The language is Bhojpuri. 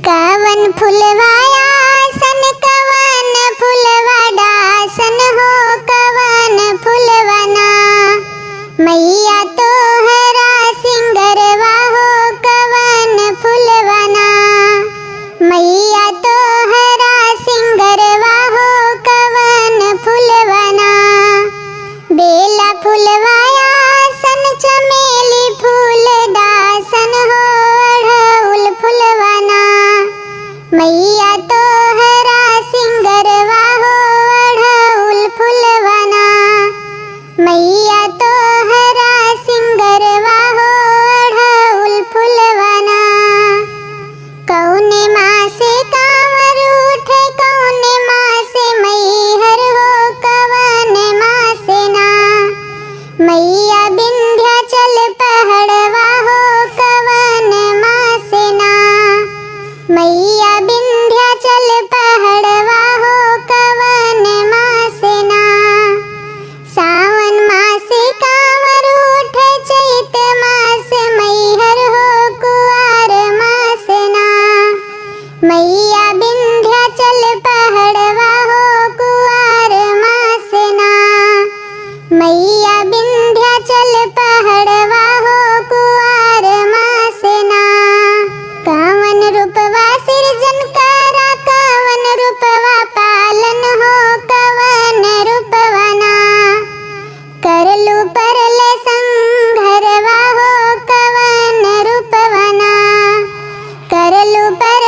कवन फुलवाया सन कवन फुलवा डासन हो कवन फुलवना मैया तोहरा सिंगरवा हो कवन फुलवना मैया तोहरा सिंगरवा हो कवन फुलवना बेला फुलवाया सन चमेली फूल दासन हो अढ़उल फुलवना मैया तोहरा सिंगरवा हो अढ़उल फुलवना मैया तोहरा सिंगरवा हो अढ़उल फुलवना कौने माँ से कांवर उठे कौने माँ से मैहर हो कवन माँ से ना मैया विंध्याचल पहाड़वा हो कवन माँ से ना मैया विंध्याचल पहाड़वा हो कवन माँ से ना सावन मास कांवर उठे चैत मास मैहर हो कुआर मास ना मैया विंध्याचल पहाड़वा हो कुआर मास ना मैया विंध्याचल पहाड़वा हो कुआर मास ना कवन रूपवा सृजन करा कवन रूपवा पालन हो कवन रूपवना करलू परले संघरवा हो कवन रूपवना करलू पर